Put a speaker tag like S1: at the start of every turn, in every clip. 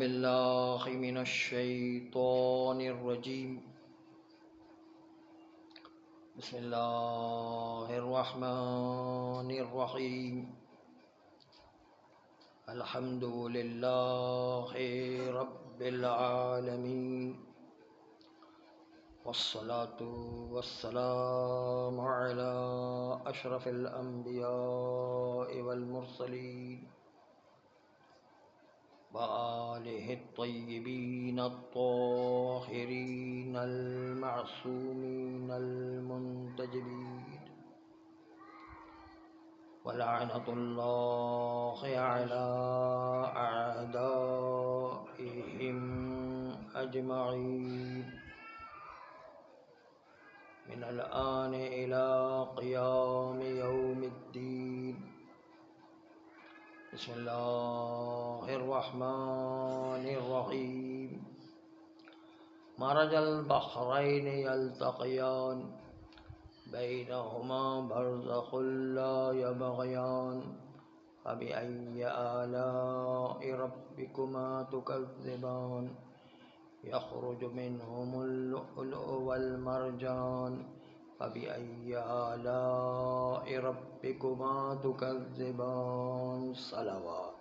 S1: بالله من الشيطان الرجيم. بسم الله الرحمن الرحيم. الحمد لله رب العالمين، والصلاة والسلام على أشرف الأنبياء والمرسلين وآله الطيبين الطاهرين المعصومين المنتجبين، ولعنة الله على أعدائهم أجمعين من الآن إلى قيام يوم الدين. بسم الله الرحمن الرحيم. مرج البحرين يلتقيان بينهما برزخ لا يبغيان فبأي آلاء ربكما تكذبان يخرج منهم اللؤلؤ والمرجان فبأي آلاء ربكما تكذبان. صلوات.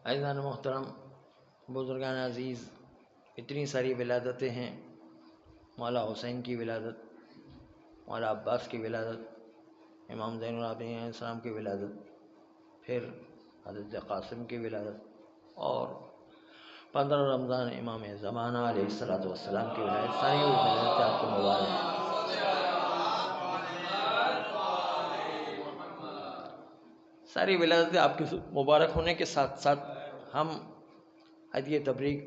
S1: عزیزان محترم، بزرگان عزیز، اتنی ساری ولادتیں ہیں. مولا حسین کی ولادت، مولا عباس کی ولادت، امام زین العابدین علیہ السلام کی ولادت، پھر حضرت قاسم کی ولادت، اور 15 رمضان امام زمانہ علیہ السلام کی ولادت. ساری ولادتیں آپ کو مبارک. ساری ولادتیں آپ کی مبارک ہونے کے ساتھ ساتھ ہم ہدیہ تبریک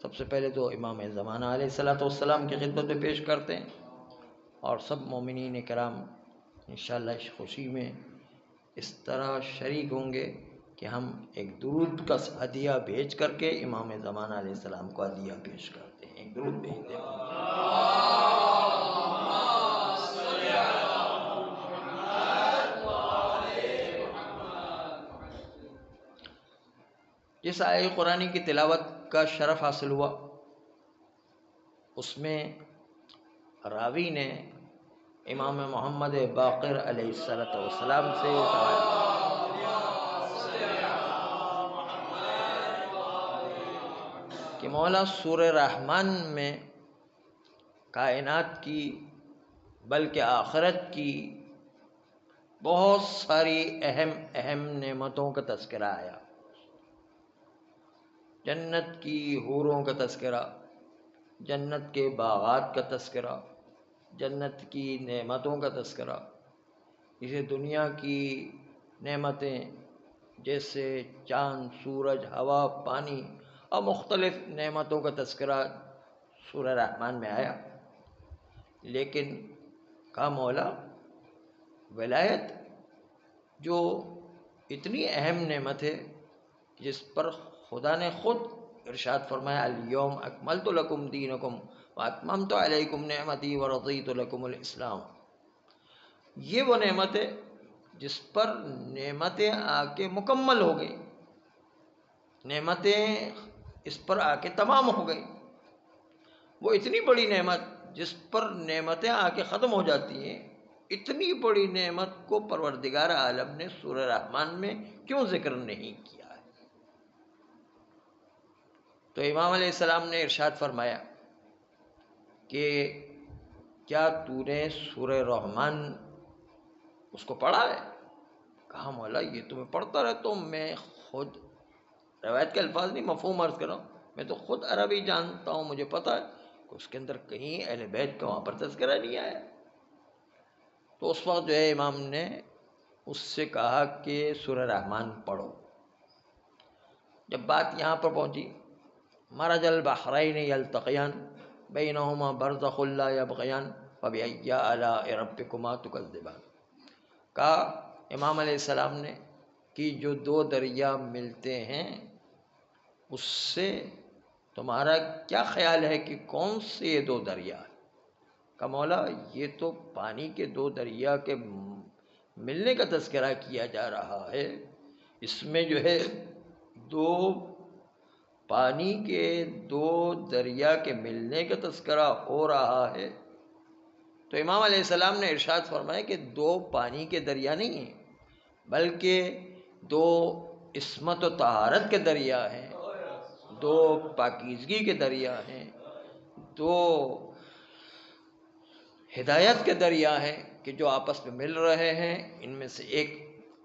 S1: سب سے پہلے تو امام زمانہ علیہ السلام کی خدمت میں پیش کرتے ہیں، اور سب مومنین کرام انشاءاللہ اس خوشی میں اس طرح شریک ہوں گے کہ ہم ایک درود کا ہدیہ بھیج کر کے امام زمانہ علیہ السلام کو ہدیہ پیش کرتے ہیں. ایک درود بھیجتے ہیں. جس آیہ قرآنی کی تلاوت کا شرف حاصل ہوا اس میں راوی نے امام محمد باقر علیہ السلام سے سوال کہ مولا سورہ رحمان میں کائنات کی بلکہ آخرت کی بہت ساری اہم نعمتوں کا تذکرہ آیا. جنت کی حوروں کا تذکرہ، جنت کے باغات کا تذکرہ، جنت کی نعمتوں کا تذکرہ. اسے دنیا کی نعمتیں جیسے چاند، سورج، ہوا، پانی اور مختلف نعمتوں کا تذکرہ سورہ رحمان میں آیا. لیکن کہا مولا ولایت جو اتنی اہم نعمت ہے جس پر خدا نے خود ارشاد فرمایا الیوم اکملت لکم دینکم واتممت علیکم نعمتی ورضیت لکم الاسلام. یہ وہ نعمت ہے جس پر نعمتیں آ کے مکمل ہو گئی، نعمتیں اس پر آ کے تمام ہو گئی. وہ اتنی بڑی نعمت جس پر نعمتیں آ کے ختم ہو جاتی ہیں، اتنی بڑی نعمت کو پروردگار عالم نے سورہ رحمان میں کیوں ذکر نہیں کیا؟ تو امام علیہ السلام نے ارشاد فرمایا کہ کیا تو نے سورہ رحمان اس کو پڑھا ہے؟ کہا مولا یہ تو میں پڑھتا رہتا ہوں، میں خود روایت کے الفاظ نہیں مفہوم عرض کر رہا ہوں، میں تو خود عربی جانتا ہوں، مجھے پتہ ہے کہ اس کے اندر کہیں اہل بیت کا وہاں پر تذکرہ نہیں آیا. تو اس وقت جو ہے امام نے اس سے کہا کہ سورہ رحمان پڑھو. جب بات یہاں پر پہنچی مرج البحرین یلتقیان بینہما برزخ لا یبغیان فبأی آلاء ربکما تکذبان. کہا امام علیہ السلام نے کہ جو دو دریا ملتے ہیں اس سے تمہارا کیا خیال ہے کہ کون سے یہ دو دریا ہیں؟ کہ مولا یہ تو پانی کے دو دریا کے ملنے کا تذکرہ کیا جا رہا ہے، اس میں جو ہے دو پانی کے دو دریا کے ملنے کا تذکرہ ہو رہا ہے۔ تو امام علیہ السلام نے ارشاد فرمایا کہ دو پانی کے دریا نہیں ہیں، بلکہ دو عصمت و طہارت کے دریا ہیں، دو پاکیزگی کے دریا ہیں، دو ہدایت کے دریا ہیں کہ جو آپس میں مل رہے ہیں۔ ان میں سے ایک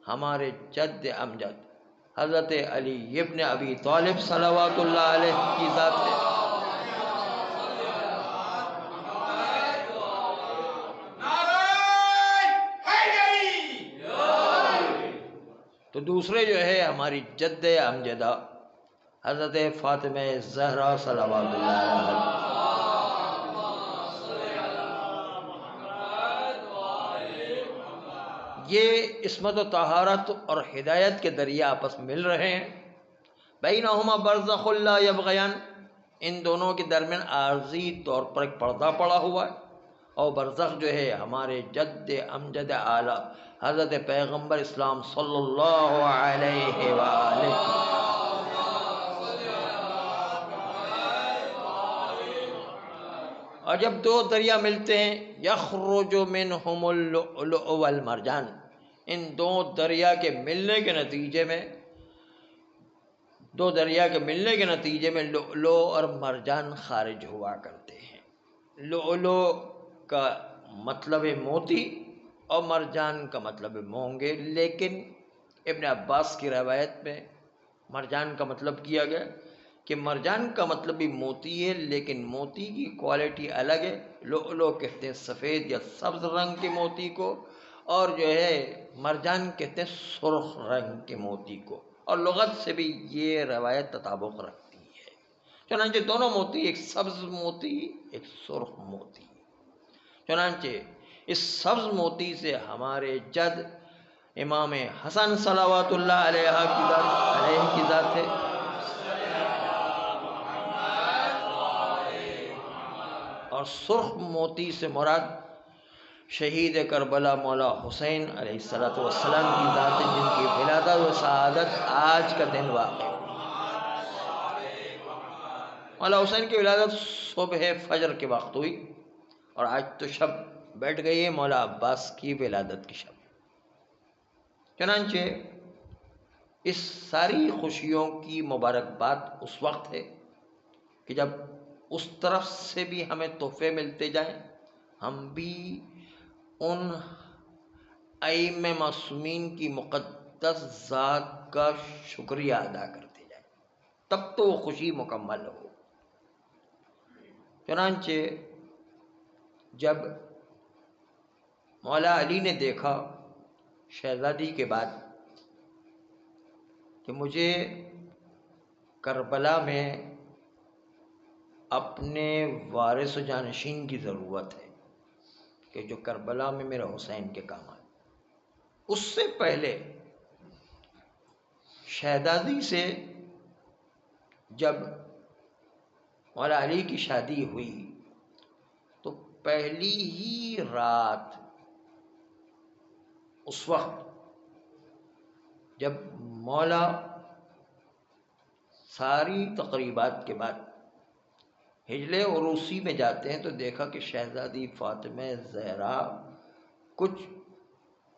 S1: ہمارے جد امجد حضرت علی ابن ابی طالب صلوات اللہ علیہ کی ذات ہے، تو دوسرے جو ہے ہماری جد امجدہ حضرت فاطمہ زہرا صلوات اللہ علیہ۔ یہ عصمت و طہارت اور ہدایت کے دریا آپس میں مل رہے ہیں۔ بینہما برزخ لا یبغیان، ان دونوں کے درمیان عارضی طور پر ایک پردہ پڑا ہوا ہے، اور برزخ جو ہے ہمارے جد امجد اعلیٰ حضرت پیغمبر اسلام صلی اللہ علیہ وآلہ۔ اور جب دو دریا ملتے ہیں، یخرج منہم اللؤلؤ والمرجان، ان دو دریا کے ملنے کے نتیجے میں لؤلؤ اور مرجان خارج ہوا کرتے ہیں۔ لؤلؤ کا مطلب موتی اور مرجان کا مطلب مونگے، لیکن ابن عباس کی روایت میں مرجان کا مطلب کیا گیا کہ مرجان کا مطلب بھی موتی ہے، لیکن موتی کی کوالٹی الگ ہے۔ لؤلؤ کہتے ہیں سفید یا سبز رنگ کے موتی کو، اور جو ہے مرجان کہتے ہیں سرخ رنگ کے موتی کو، اور لغت سے بھی یہ روایت تطابق رکھتی ہے۔ چنانچہ دونوں موتی، ایک سبز موتی ایک سرخ موتی، چنانچہ اس سبز موتی سے ہمارے جد امام حسن صلوات اللہ علیہ کی ذات ہے، اور سرخ موتی سے مراد شہید کربلا مولا حسین علیہ السلام کی ذات ہے، جن کی ولادت و شہادت آج کا دن واقع ہے۔ مولا حسین کی ولادت صبح فجر کے وقت ہوئی، اور آج تو شب بیٹھ گئی ہے مولا عباس کی ولادت کی شب۔ چنانچہ اس ساری خوشیوں کی مبارکباد اس وقت ہے کہ جب اس طرف سے بھی ہمیں تحفے ملتے جائیں، ہم بھی ان ائمہ معصومین کی مقدس ذات کا شکریہ ادا کرتے جائیں، تب تو وہ خوشی مکمل ہو۔ چنانچہ جب مولا علی نے دیکھا شہزادی کے بعد کہ مجھے کربلا میں اپنے وارث و جانشین کی ضرورت ہے کہ جو کربلا میں میرے حسین کے کام آئے، اس سے پہلے شہزادی سے جب مولا علی کی شادی ہوئی تو پہلی ہی رات، اس وقت جب مولا ساری تقریبات کے بعد ہجلے عروسی میں جاتے ہیں تو دیکھا کہ شہزادی فاطمہ زہرا کچھ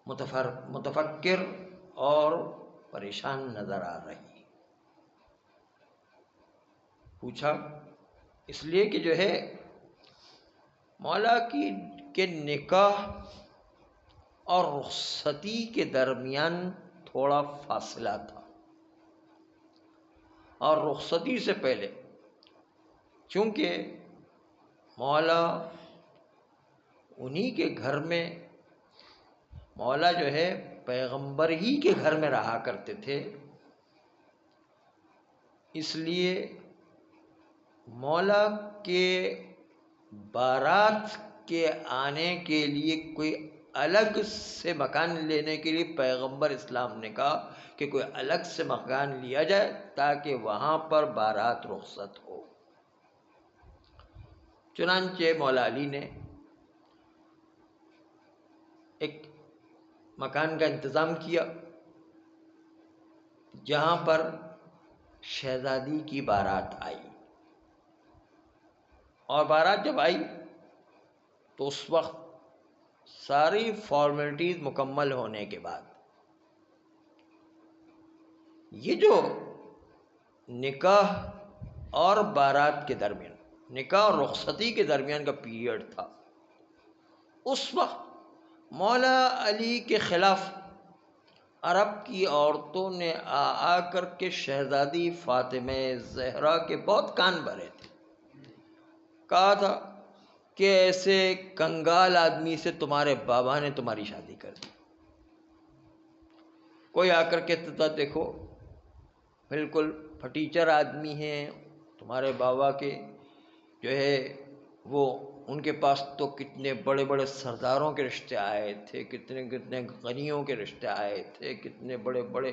S1: متفکر اور پریشان نظر آ رہی۔ پوچھا، اس لیے کہ جو ہے مولا کے نکاح اور رخصتی کے درمیان تھوڑا فاصلہ تھا، اور رخصتی سے پہلے چونکہ مولا انہی کے گھر میں، مولا جو ہے پیغمبر ہی کے گھر میں رہا کرتے تھے، اس لیے مولا کے بارات کے آنے کے لیے کوئی الگ سے مکان لینے کے لیے پیغمبر اسلام نے کہا کہ کوئی الگ سے مکان لیا جائے تاکہ وہاں پر بارات رخصت ہو۔ چنانچہ مولا علی نے ایک مکان کا انتظام کیا جہاں پر شہزادی کی بارات آئی، اور بارات جب آئی تو اس وقت ساری فارمیلٹیز مکمل ہونے کے بعد یہ جو نکاح اور بارات کے درمیان، نکاح اور رخصتی کے درمیان کا پیریڈ تھا، اس وقت مولا علی کے خلاف عرب کی عورتوں نے آ کر کے شہزادی فاطمہ زہرا کے بہت کان بھرے تھے، کہا تھا کہ ایسے کنگال آدمی سے تمہارے بابا نے تمہاری شادی کر دی۔ کوئی آ کر کے دیکھو بالکل پھٹیچر آدمی ہیں تمہارے بابا کے، جو ہے وہ ان کے پاس تو کتنے بڑے بڑے سرداروں کے رشتے آئے تھے، کتنے کتنے غنیوں کے رشتے آئے تھے، کتنے بڑے بڑے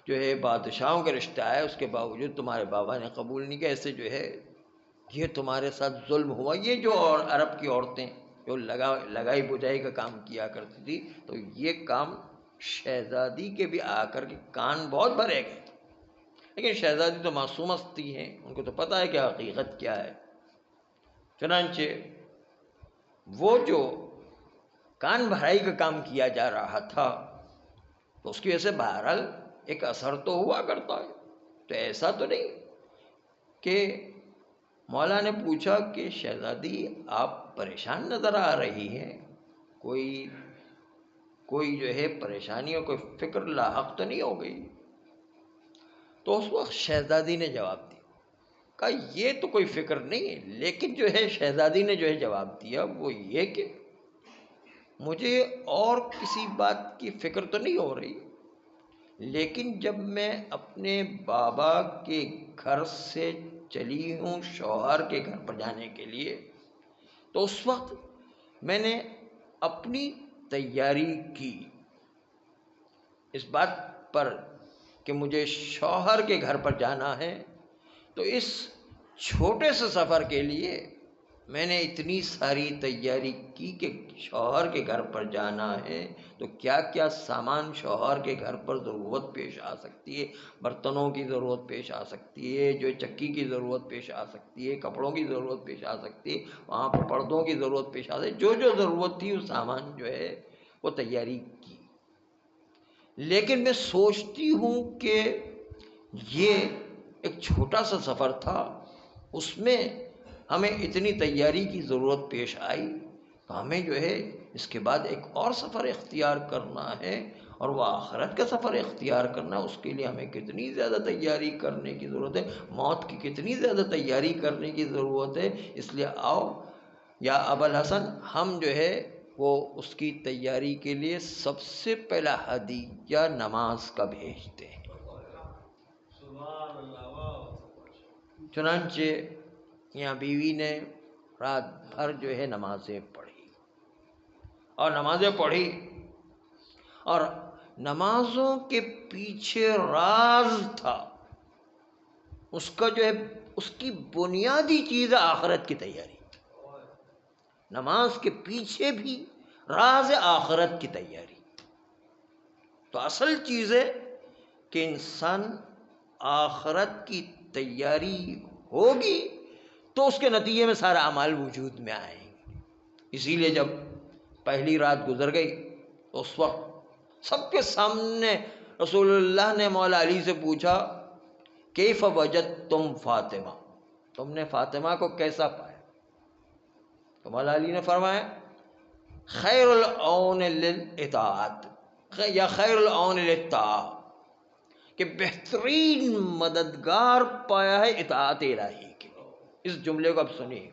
S1: جو ہے بادشاہوں کے رشتے آئے، اس کے باوجود تمہارے بابا نے قبول نہیں کیا، ایسے جو ہے یہ تمہارے ساتھ ظلم ہوا۔ یہ جو اور عرب کی عورتیں جو لگائی بجائی کا کام کیا کرتی تھی، تو یہ کام شہزادی کے بھی آ کر کے کان بہت بھرے گئے، لیکن شہزادی تو معصوم ہستی ہیں، ان کو تو پتہ ہے کہ حقیقت کیا ہے۔ چنانچہ وہ جو کان بھرائی کا کام کیا جا رہا تھا تو اس کی وجہ سے بہرحال ایک اثر تو ہوا کرتا ہے، تو ایسا تو نہیں کہ مولا نے پوچھا کہ شہزادی آپ پریشان نظر آ رہی ہیں، کوئی جو ہے پریشانی اور کوئی فکر لاحق تو نہیں ہو گئی؟ تو اس وقت شہزادی نے جواب دیا، کہا یہ تو کوئی فکر نہیں ہے، لیکن جو ہے شہزادی نے جو ہے جواب دیا وہ یہ کہ مجھے اور کسی بات کی فکر تو نہیں ہو رہی، لیکن جب میں اپنے بابا کے گھر سے چلی ہوں شوہر کے گھر پر جانے کے لیے، تو اس وقت میں نے اپنی تیاری کی اس بات پر کہ مجھے شوہر کے گھر پر جانا ہے، تو اس چھوٹے سے سفر کے لیے میں نے اتنی ساری تیاری کی کہ شوہر کے گھر پر جانا ہے تو کیا کیا سامان شوہر کے گھر پر ضرورت پیش آ سکتی ہے، برتنوں کی ضرورت پیش آ سکتی ہے، جو چکی کی ضرورت پیش آ سکتی ہے، کپڑوں کی ضرورت پیش آ سکتی ہے، وہاں پر پردوں کی ضرورت پیش آ سکتی ہے، جو جو ضرورت تھی وہ سامان جو ہے وہ تیاری کی۔ لیکن میں سوچتی ہوں کہ یہ ایک چھوٹا سا سفر تھا، اس میں ہمیں اتنی تیاری کی ضرورت پیش آئی، تو ہمیں جو ہے اس کے بعد ایک اور سفر اختیار کرنا ہے، اور وہ آخرت کا سفر اختیار کرنا ہے، اس کے لیے ہمیں کتنی زیادہ تیاری کرنے کی ضرورت ہے، موت کی کتنی زیادہ تیاری کرنے کی ضرورت ہے، اس لیے آؤ یا ابوالحسن ہم جو ہے وہ اس کی تیاری کے لیے سب سے پہلا ہدیہ نماز کا بھیجتے ہیں۔ چنانچہ یہاں بیوی نے رات بھر جو ہے نمازیں پڑھی، اور نمازیں پڑھی، اور نمازوں کے پیچھے راز تھا، اس کا جو ہے اس کی بنیادی چیز آخرت کی تیاری، نماز کے پیچھے بھی راز آخرت کی تیاری۔ تو اصل چیز ہے کہ انسان آخرت کی تیاری ہوگی تو اس کے نتیجے میں سارا اعمال وجود میں آئیں گے۔ اسی لیے جب پہلی رات گزر گئی تو اس وقت سب کے سامنے رسول اللہ نے مولا علی سے پوچھا کیف وجدتم فاطمہ، تم نے فاطمہ کو کیسا پایا؟ تو مولا علی نے فرمایا خیر العون للاطاعت یا خیر العون للطاعہ، کہ بہترین مددگار پایا ہے اطاعت الہی کے۔ اس جملے کو اب سنیے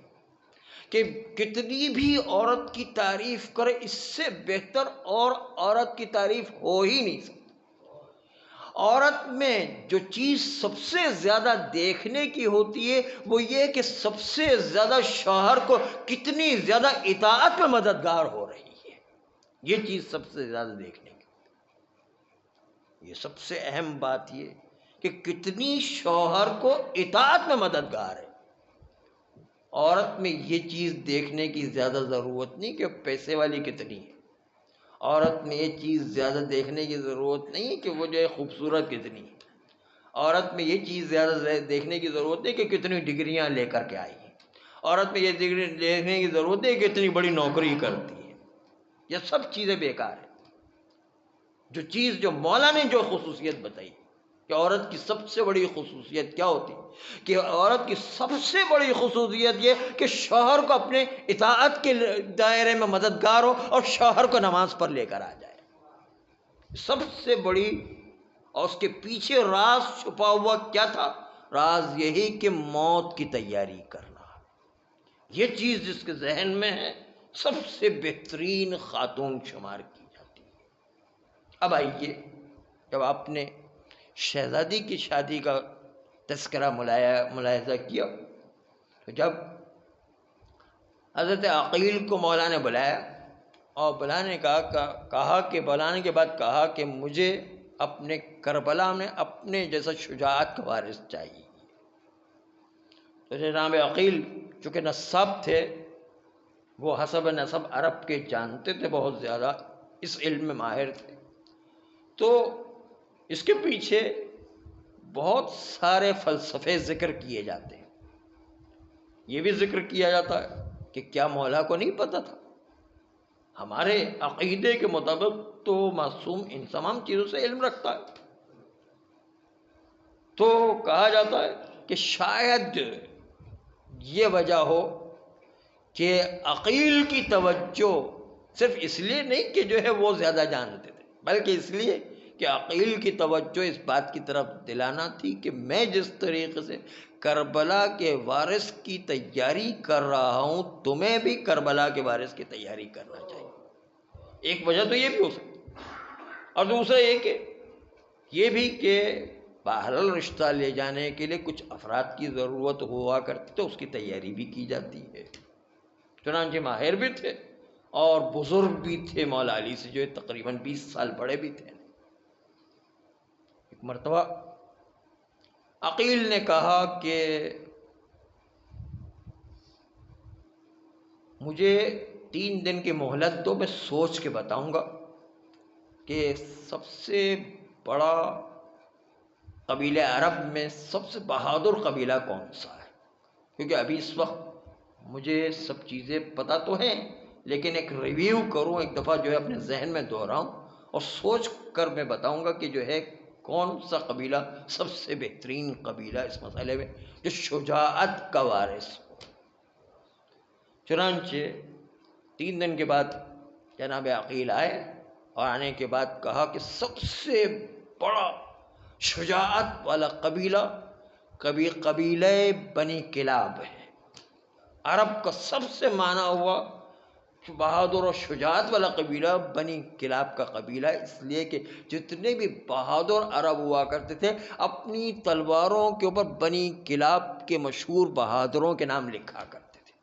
S1: کہ کتنی بھی عورت کی تعریف کرے اس سے بہتر اور عورت کی تعریف ہو ہی نہیں سکتی۔ عورت میں جو چیز سب سے زیادہ دیکھنے کی ہوتی ہے وہ یہ کہ سب سے زیادہ شوہر کو کتنی زیادہ اطاعت میں مددگار ہو رہی ہے، یہ چیز سب سے زیادہ دیکھنے کی، یہ سب سے اہم بات یہ کہ کتنی شوہر کو اطاعت میں مددگار ہے۔ عورت میں یہ چیز دیکھنے کی زیادہ ضرورت نہیں کہ پیسے والی کتنی ہے، عورت میں یہ چیز زیادہ دیکھنے کی ضرورت نہیں ہے کہ وہ جو ہے خوبصورت کتنی ہے، عورت میں یہ چیز زیادہ دیکھنے کی ضرورت ہے کہ کتنی ڈگریاں لے کر کے آئی ہے، عورت میں یہ ڈگری دیکھنے کی ضرورت ہے کہ کتنی بڑی نوکری کرتی ہے۔ یہ سب چیزیں بیکار ہیں۔ جو چیز جو مولا نے جو خصوصیت بتائی کہ عورت کی سب سے بڑی خصوصیت کیا ہوتی ہے، کہ عورت کی سب سے بڑی خصوصیت یہ کہ شوہر کو اپنے اطاعت کے دائرے میں مددگار ہو اور شوہر کو نماز پر لے کر آ جائے، سب سے بڑی۔ اور اس کے پیچھے راز چھپا ہوا کیا تھا؟ راز یہی کہ موت کی تیاری کرنا۔ یہ چیز جس کے ذہن میں ہے سب سے بہترین خاتون شمار کی جاتی ہے۔ اب آئیے، جب آپ نے شہزادی کی شادی کا تذکرہ ملاحظہ کیا، تو جب حضرت عقیل کو مولا نے بلایا اور بلانے کے بعد کہا کہ مجھے اپنے کربلا میں اپنے جیسا شجاعت کا وارث چاہیے۔ تو جناب عقیل چونکہ نصاب تھے، وہ حسب نسب عرب کے جانتے تھے، بہت زیادہ اس علم میں ماہر تھے، تو اس کے پیچھے بہت سارے فلسفے ذکر کیے جاتے ہیں۔ یہ بھی ذکر کیا جاتا ہے کہ کیا مولا کو نہیں پتہ تھا؟ ہمارے عقیدے کے مطابق تو معصوم ان تمام چیزوں سے علم رکھتا ہے۔ تو کہا جاتا ہے کہ شاید یہ وجہ ہو کہ عقیل کی توجہ صرف اس لیے نہیں کہ جو ہے وہ زیادہ جانتے تھے، بلکہ اس لیے کہ عقیل کی توجہ اس بات کی طرف دلانا تھی کہ میں جس طریقے سے کربلا کے وارث کی تیاری کر رہا ہوں، تمہیں بھی کربلا کے وارث کی تیاری کرنا چاہیے۔ ایک وجہ تو یہ بھی ہو سکتی، اور دوسرا یہ بھی کہ بہرحال رشتہ لے جانے کے لیے کچھ افراد کی ضرورت ہوا کرتی، تو اس کی تیاری بھی کی جاتی ہے۔ چنانچہ ماہر بھی تھے اور بزرگ بھی تھے، مولا علی سے جو ہے تقریباً 20 سال بڑے بھی تھے۔ ایک مرتبہ عقیل نے کہا کہ مجھے 3 دن کی مہلت دو، میں سوچ کے بتاؤں گا کہ سب سے بڑا قبیلہ عرب میں سب سے بہادر قبیلہ کون سا ہے، کیونکہ ابھی اس وقت مجھے سب چیزیں پتہ تو ہیں، لیکن ایک ریویو کروں، ایک دفعہ جو ہے اپنے ذہن میں دہراؤں اور سوچ کر میں بتاؤں گا کہ جو ہے کون سا قبیلہ سب سے بہترین قبیلہ اس مسئلے میں جو شجاعت کا وارث ہو۔ چنانچہ 3 دن کے بعد جناب عقیل آئے اور آنے کے بعد کہا کہ سب سے بڑا شجاعت والا قبیلہ قبیلہ بنی کلاب ہے۔ عرب کا سب سے مانا ہوا بہادر اور شجاعت والا قبیلہ بنی کلاب کا قبیلہ، اس لیے کہ جتنے بھی بہادر عرب ہوا کرتے تھے اپنی تلواروں کے اوپر بنی کلاب کے مشہور بہادروں کے نام لکھا کرتے تھے،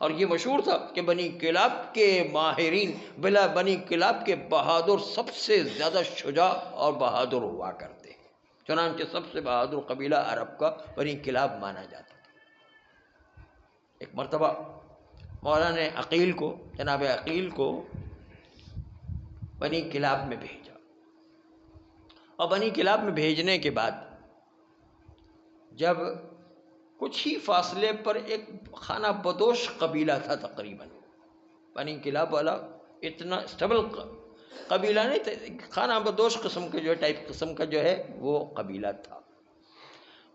S1: اور یہ مشہور تھا کہ بنی کلاب کے ماہرین بلا بنی کلاب کے بہادر سب سے زیادہ شجاع اور بہادر ہوا کرتے ہیں۔ چنانچہ سب سے بہادر قبیلہ عرب کا بنی کلاب مانا جاتا تھا۔ ایک مرتبہ مولا نے جناب عقیل کو بنی کلاب میں بھیجا، اور بنی کلاب میں بھیجنے کے بعد جب کچھ ہی فاصلے پر ایک خانہ بدوش قبیلہ تھا، تقریباً بنی کلاب والا اتنا اسٹیبل قبیلہ نہیں تھا، خانہ بدوش قسم کا جو ہے وہ قبیلہ تھا۔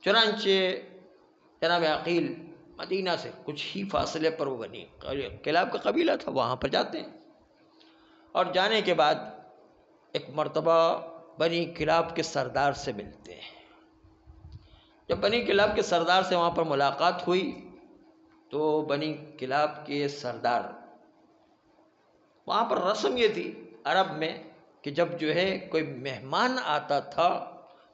S1: چنانچہ جناب عقیل مدینہ سے کچھ ہی فاصلے پر وہ بنی کلاب کا قبیلہ تھا، وہاں پر جاتے ہیں، اور جانے کے بعد ایک مرتبہ بنی کلاب کے سردار سے ملتے ہیں۔ جب بنی کلاب کے سردار سے وہاں پر ملاقات ہوئی تو بنی کلاب کے سردار، وہاں پر رسم یہ تھی عرب میں کہ جب جو ہے کوئی مہمان آتا تھا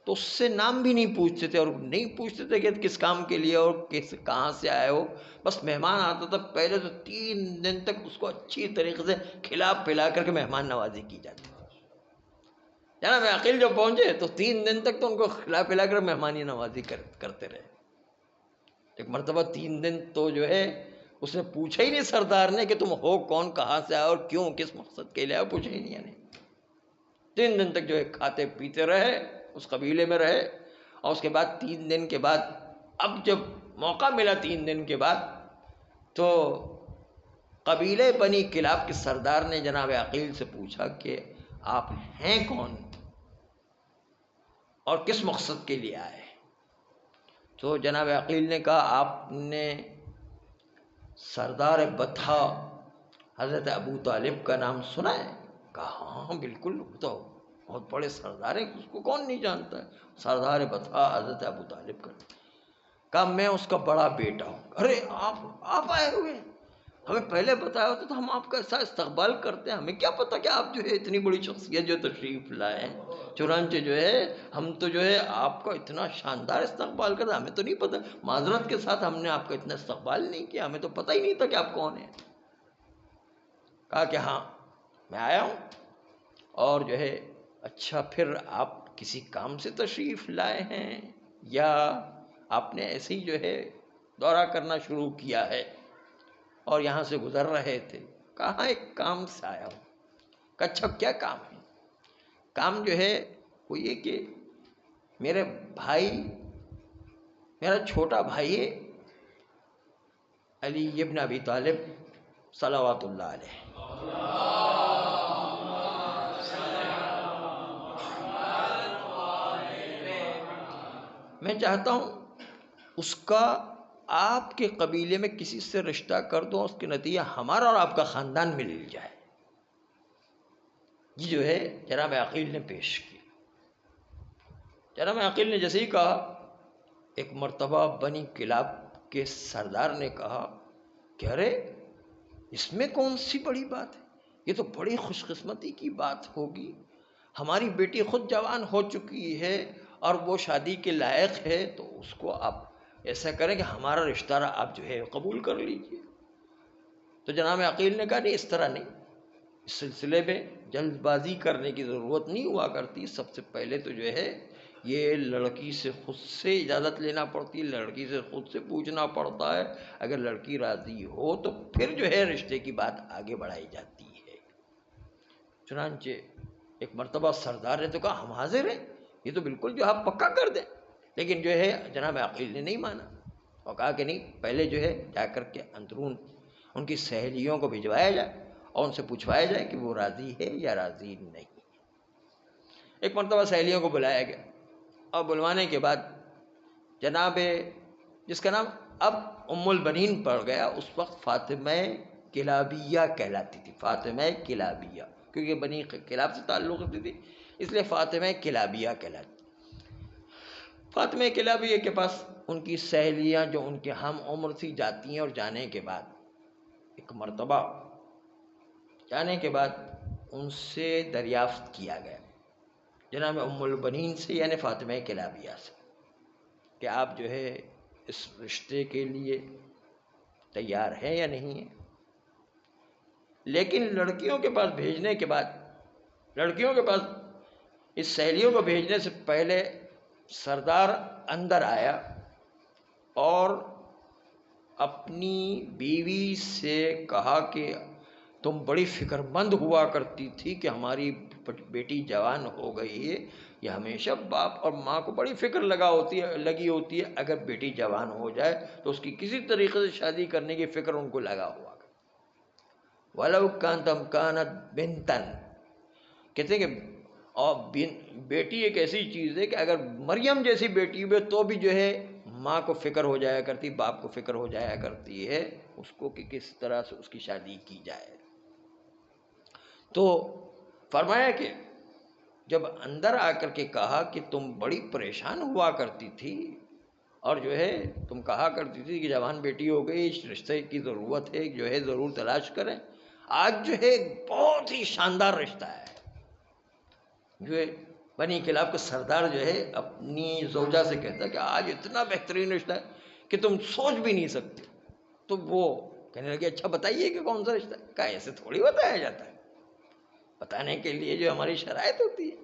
S1: تو اس سے نام بھی نہیں پوچھتے تھے، اور نہیں پوچھتے تھے کہ کس کام کے لیے اور کہاں سے آئے ہو، بس مہمان آتا تھا پہلے تو 3 دن تک اس کو اچھی طریقے سے کھلا پلا کر کے مہمان نوازی کی جاتی تھی۔ جناب عقیل جب پہنچے تو 3 دن تک تو ان کو کھلا پلا کر مہمانی نوازی کرتے رہے۔ ایک مرتبہ 3 دن تو جو ہے اس نے پوچھا ہی نہیں سردار نے کہ تم ہو کون، کہاں سے آئے اور کیوں، کس مقصد کے لیے آئے، پوچھا ہی نہیں. یعنی 3 دن تک جو ہے کھاتے پیتے رہے، اس قبیلے میں رہے. اور اس کے بعد 3 دن کے بعد اب جب موقع ملا 3 دن کے بعد، تو قبیلے بنی کلاب کے سردار نے جناب عقیل سے پوچھا کہ آپ ہیں کون اور کس مقصد کے لیے آئے. تو جناب عقیل نے کہا آپ نے سردار بطحا حضرت ابو طالب کا نام سنا ہے؟ کہا ہاں بالکل، وہ تو بہت بڑے سردار ہیں، اس کو کون نہیں جانتا ہے، سردار بطحا حضرت ابو طالب کا. کہا میں اس کا بڑا بیٹا ہوں. ارے آپ آئے ہوئے ہیں، ہمیں پہلے بتایا ہوتا تو ہم آپ کا ایسا استقبال کرتے ہیں، ہمیں کیا پتا کہ آپ جو ہے اتنی بڑی شخصیت جو تشریف لائے ہیں. چنانچہ جو ہے ہم تو جو ہے آپ کا اتنا شاندار استقبال کرتے، ہمیں تو نہیں پتا، معذرت کے ساتھ ہم نے آپ کا اتنا استقبال نہیں کیا، ہمیں تو پتہ ہی نہیں تھا کہ آپ کون ہیں. کہا کہ ہاں میں آیا ہوں. اور جو ہے اچھا پھر آپ کسی کام سے تشریف لائے ہیں یا آپ نے ایسے ہی جو ہے دورہ کرنا شروع کیا ہے اور یہاں سے گزر رہے تھے؟ کہا ایک کام سے آیا ہوں. کہا اچھا کیا کام ہے؟ کام جو ہے وہ یہ کہ میرے بھائی، میرا چھوٹا بھائی ہے علی ابن ابی طالب صلوات اللہ علیہ، میں چاہتا ہوں اس کا آپ کے قبیلے میں کسی سے رشتہ کر دو، اس کے نتیجہ ہمارا اور آپ کا خاندان مل جائے. یہ جو ہے جناب عقیل نے پیش کی. جناب عقیل نے جیسے ہی کہا، ایک مرتبہ بنی کلاب کے سردار نے کہا کہ ارے اس میں کون سی بڑی بات ہے، یہ تو بڑی خوش قسمتی کی بات ہوگی، ہماری بیٹی خود جوان ہو چکی ہے اور وہ شادی کے لائق ہے، تو اس کو آپ ایسا کریں کہ ہمارا رشتہ آپ جو ہے قبول کر لیجیے. تو جناب عقیل نے کہا نہیں، اس طرح نہیں، اس سلسلے میں جلد بازی کرنے کی ضرورت نہیں ہوا کرتی. سب سے پہلے تو جو ہے یہ لڑکی سے خود سے اجازت لینا پڑتی ہے، لڑکی سے خود سے پوچھنا پڑتا ہے. اگر لڑکی راضی ہو تو پھر جو ہے رشتے کی بات آگے بڑھائی جاتی ہے. چنانچہ ایک مرتبہ سردار نے تو کہا ہم حاضر ہیں، یہ تو بالکل جو آپ پکا کر دیں. لیکن جو ہے جناب عقیل نے نہیں مانا اور کہا کہ نہیں، پہلے جو ہے جا کر کے اندرون ان کی سہیلیوں کو بھجوایا جائے اور ان سے پوچھوایا جائے کہ وہ راضی ہے یا راضی نہیں. ایک مرتبہ سہیلیوں کو بلایا گیا اور بلوانے کے بعد جناب جس کا نام اب ام البنین پڑ گیا، اس وقت فاطمہ کلابیہ کہلاتی تھی. فاطمہ کلابیہ، کیونکہ بنی کلاب سے تعلق رکھتی تھی اس لیے فاطمہ کلابیہ کہلاتی. فاطمہ کلابیہ کے پاس ان کی سہیلیاں جو ان کے ہم عمر تھی جاتی ہیں، اور جانے کے بعد ایک مرتبہ جانے کے بعد ان سے دریافت کیا گیا جناب ام البنین سے، یعنی فاطمہ کلابیہ سے، کہ آپ جو ہے اس رشتے کے لیے تیار ہیں یا نہیں ہیں. لیکن لڑکیوں کے پاس بھیجنے کے بعد، لڑکیوں کے پاس اس سہیلیوں کو بھیجنے سے پہلے سردار اندر آیا اور اپنی بیوی سے کہا کہ تم بڑی فکر مند ہوا کرتی تھی کہ ہماری بیٹی جوان ہو گئی ہے. یہ ہمیشہ باپ اور ماں کو بڑی فکر لگی ہوتی ہے، اگر بیٹی جوان ہو جائے تو اس کی کسی طریقے سے شادی کرنے کی فکر ان کو لگا ہوا. وَلَوْ كَانَتْ بِنْتًا، کہتے ہیں کہ اور بیٹی ایک ایسی چیز ہے کہ اگر مریم جیسی بیٹی ہوئے تو بھی جو ہے ماں کو فکر ہو جایا کرتی، باپ کو فکر ہو جایا کرتی ہے اس کو کہ کس طرح سے اس کی شادی کی جائے. تو فرمایا کہ جب اندر آ کر کے کہا کہ تم بڑی پریشان ہوا کرتی تھی اور جو ہے تم کہا کرتی تھی کہ جوان بیٹی ہو گئی، اس رشتے کی ضرورت ہے، جو ہے ضرور تلاش کریں. آج جو ہے بہت ہی شاندار رشتہ ہے. جو ہے بنی کلاب کا سردار جو ہے اپنی زوجہ سے کہتا ہے کہ آج اتنا بہترین رشتہ ہے کہ تم سوچ بھی نہیں سکتے. تو وہ کہنے لگے اچھا بتائیے کہ کون سا رشتہ ہے. کہا ایسے تھوڑی بتایا جاتا ہے، بتانے کے لیے جو ہماری شرائط ہوتی ہے.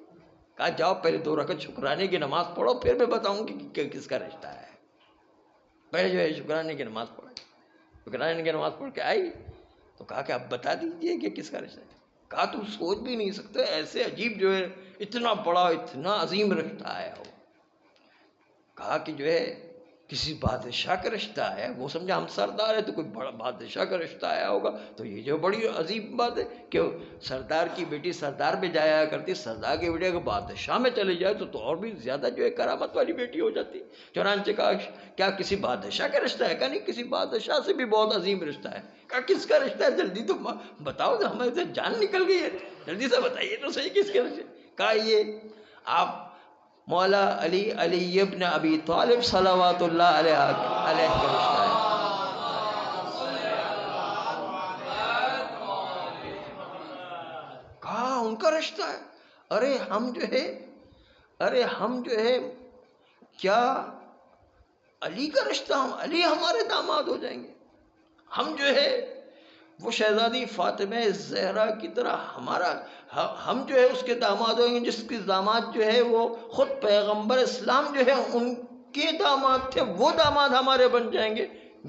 S1: کہا جاؤ پہلے 2 رکعت شکرانے کی نماز پڑھو، پھر میں بتاؤں گی کہ کس کا رشتہ ہے. پہلے جو ہے شکرانے کی نماز پڑھو. حکران کی نماز پڑھ کے آئی تو کہا کہ اب بتا دیجئے کہ کس کا رشتہ ہے. کہا تم سوچ بھی نہیں سکتے ایسے عجیب جو ہے اتنا بڑا اتنا عظیم رشتہ آیا ہو. کہا کہ جو ہے کسی بادشاہ کا رشتہ ہے. وہ سمجھا ہم سردار ہے تو کوئی بڑا بادشاہ کا رشتہ آیا ہوگا. تو یہ جو بڑی عظیم بات ہے کہ سردار کی بیٹی سردار میں جایا کرتی, سردار کی بیٹی اگر بادشاہ میں چلی جائے تو اور بھی زیادہ جو ہے کرامت والی بیٹی ہو جاتی. چنانچہ کہا کیا کسی بادشاہ کا رشتہ ہے؟ کہا نہیں, کسی بادشاہ سے بھی بہت عظیم رشتہ ہے. کہا کس کا رشتہ ہے؟ جلدی تو بتاؤ, ہمیں سے جان نکل گئی ہے, جلدی سے بتائیے تو صحیح کس کے رشتہ. کہا یہ آپ مولا علی ابن ابی طالب صلوات اللہ علیہ کا رشتہ ہے. کہا ان کا رشتہ ہے. ارے ہم جو ہے کیا علی کا رشتہ, علی ہمارے داماد ہو جائیں گے؟ ہم جو ہے وہ شہزادی فاطمہ زہرا کی طرح ہم جو ہے اس کے داماد ہوئیں گے جس کے داماد جو ہے وہ خود پیغمبر اسلام جو ہے ان کے داماد تھے, وہ داماد ہمارے بن جائیں گے.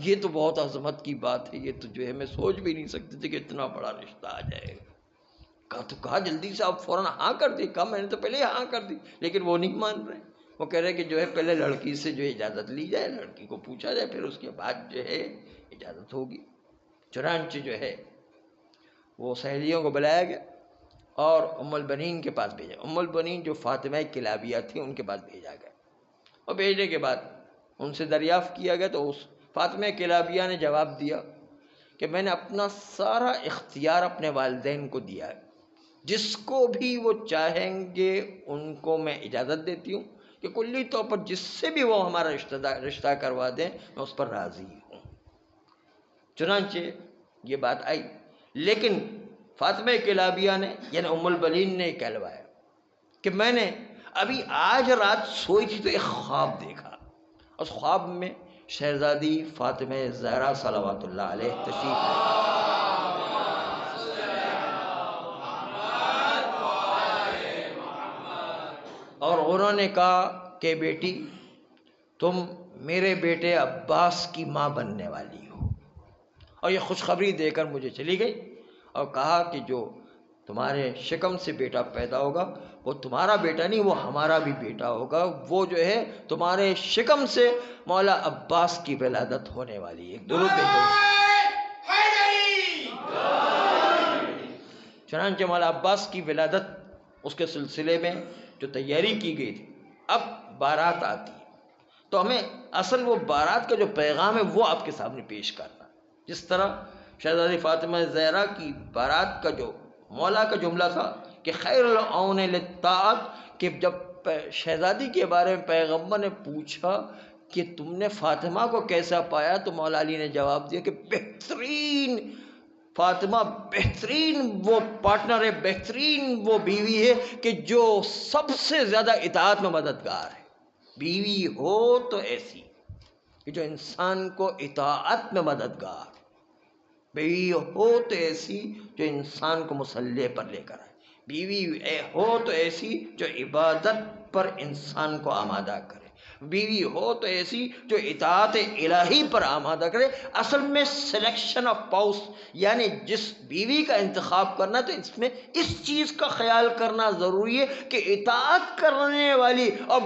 S1: یہ تو بہت عظمت کی بات ہے, یہ تو جو ہے میں سوچ بھی نہیں سکتی تھی کہ اتنا بڑا رشتہ آ جائے گا. کہا جلدی سے آپ فوراً ہاں کر دی. کہا میں نے تو پہلے ہی ہاں کر دی, لیکن وہ نہیں مان رہے. وہ کہہ رہے کہ جو ہے پہلے لڑکی سے جو اجازت لی جائے, لڑکی کو پوچھا جائے, پھر اس کے بعد جو ہے اجازت ہوگی. چنانچہ جو ہے وہ سہیلیوں کو بلایا گیا اور ام البنین کے پاس بھیجا. ام البنین جو فاطمہ کلابیہ تھی ان کے پاس بھیجا گیا, اور بھیجنے کے بعد ان سے دریافت کیا گیا تو اس فاطمہ کلابیہ نے جواب دیا کہ میں نے اپنا سارا اختیار اپنے والدین کو دیا ہے, جس کو بھی وہ چاہیں گے ان کو میں اجازت دیتی ہوں کہ کلی طور پر جس سے بھی وہ ہمارا رشتہ کروا دیں میں اس پر راضی ہوں. چنانچہ یہ بات آئی, لیکن فاطمہ کلابیہ نے یعنی ام البنین نے کہلوایا کہ میں نے ابھی آج رات سوئی تھی تو ایک خواب دیکھا. اس خواب میں شہزادی فاطمہ زہرا صلوات اللہ علیہ تشریف لائے اور انہوں نے کہا کہ بیٹی تم میرے بیٹے عباس کی ماں بننے والی ہو. اور یہ خوشخبری دے کر مجھے چلی گئی اور کہا کہ جو تمہارے شکم سے بیٹا پیدا ہوگا وہ تمہارا بیٹا نہیں, وہ ہمارا بھی بیٹا ہوگا. وہ جو ہے تمہارے شکم سے مولا عباس کی ولادت ہونے والی ہے. درود چنانچہ مولا عباس کی ولادت اس کے سلسلے میں جو تیاری کی گئی تھی, اب بارات آتی ہے تو ہمیں اصل وہ بارات کا جو پیغام ہے وہ آپ کے سامنے پیش کرنا. جس طرح شہزادی فاطمہ زہرا کی بارات کا جو مولا کا جملہ تھا کہ خیر العون للطاعت, کہ جب شہزادی کے بارے میں پیغمبر نے پوچھا کہ تم نے فاطمہ کو کیسا پایا تو مولا علی نے جواب دیا کہ بہترین فاطمہ بہترین وہ پارٹنر ہے, بہترین وہ بیوی ہے کہ جو سب سے زیادہ اطاعت میں مددگار ہے. بیوی ہو تو ایسی کہ جو انسان کو اطاعت میں مددگار, بیوی ہو تو ایسی جو انسان کو مصلی پر لے کر آئے, بیوی ہو تو ایسی جو عبادت پر انسان کو آمادہ کرے, بیوی ہو تو ایسی جو اطاعت الہی پر آمادہ کرے. اصل میں سلیکشن آف پاؤس یعنی جس بیوی کا انتخاب کرنا تو اس میں اس چیز کا خیال کرنا ضروری ہے کہ اطاعت کرنے والی اور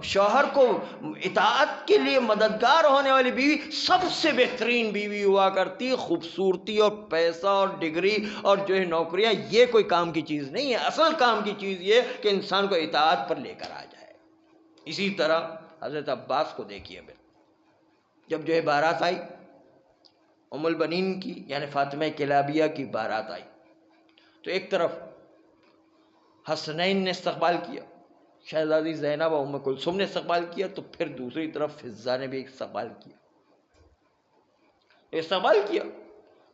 S1: شوہر کو اطاعت کے لیے مددگار ہونے والی بیوی سب سے بہترین بیوی ہوا کرتی. خوبصورتی اور پیسہ اور ڈگری اور جو ہے نوکریاں یہ کوئی کام کی چیز نہیں ہے. اصل کام کی چیز یہ کہ انسان کو اطاعت پر لے کر آ جائے. اسی طرح حضرت عباس کو دیکھیے, جب جو ہے بارات آئی ام البنین کی یعنی فاطمہ کلابیہ کی بارات آئی تو ایک طرف حسنین نے استقبال کیا, شہزادی زینب و ام کلثوم نے استقبال کیا, تو پھر دوسری طرف فضہ نے بھی استقبال کیا.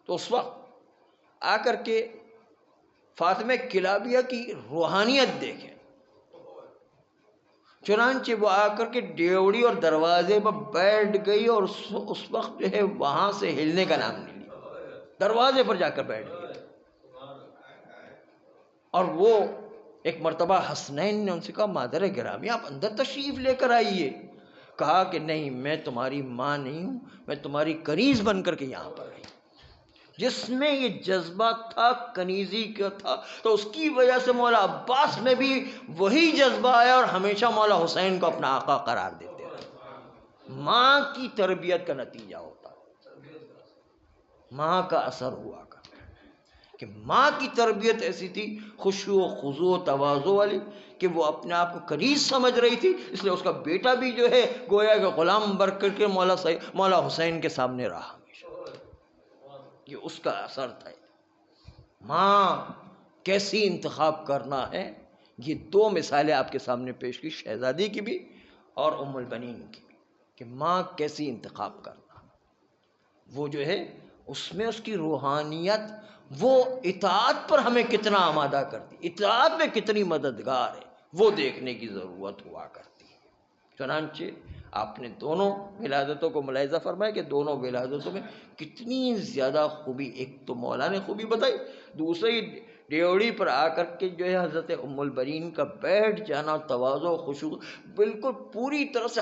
S1: تو اس وقت آ کر کے فاطمہ کلابیہ کی روحانیت دیکھیں. چنانچہ وہ آ کر کے ڈیوڑی اور دروازے پر بیٹھ گئی اور اس وقت جو ہے وہاں سے ہلنے کا نام نہیں لیا, دروازے پر جا کر بیٹھ گئی. اور وہ ایک مرتبہ حسنین نے ان سے کہا مادر گرامی آپ اندر تشریف لے کر آئیے. کہا کہ نہیں، میں تمہاری ماں نہیں ہوں، میں تمہاری کنیز بن کر کے یہاں پر آئی۔ جس میں یہ جذبہ تھا کنیزی کا تھا، تو اس کی وجہ سے مولا عباس میں بھی وہی جذبہ آیا اور ہمیشہ مولا حسین کو اپنا آقا قرار دیتے رہے۔ ماں کی تربیت کا نتیجہ ہوتا ہے، ماں کا اثر ہوا کرتا کہ ماں کی تربیت ایسی تھی، خشوع و خضوع و تواضع والی، کہ وہ اپنے آپ کو کنیز سمجھ رہی تھی، اس لیے اس کا بیٹا بھی جو ہے گویا کہ غلام بن کر کے مولا حسین کے سامنے رہا ہمیشہ۔ یہ اس کا اثر تھا۔ ماں کیسی انتخاب کرنا ہے، یہ دو مثالیں آپ کے سامنے پیش کی، شہزادی کی بھی اور ام البنین کی بھی، کہ ماں کیسی انتخاب کرنا، وہ جو ہے اس میں اس کی روحانیت، وہ اطاعت پر ہمیں کتنا آمادہ کرتی، اطاعت میں کتنی مددگار ہے، وہ دیکھنے کی ضرورت ہوا کرتی ہے۔ چنانچہ آپ نے دونوں ولادتوں کو ملاحظہ فرمایا کہ دونوں ولادتوں میں کتنی زیادہ خوبی، ایک تو مولا نے خوبی بتائی، دوسری ڈیوڑی پر آ کر کے جو ہے حضرت ام البنین کا بیٹھ جانا، تواضع و خشوع، بالکل پوری طرح سے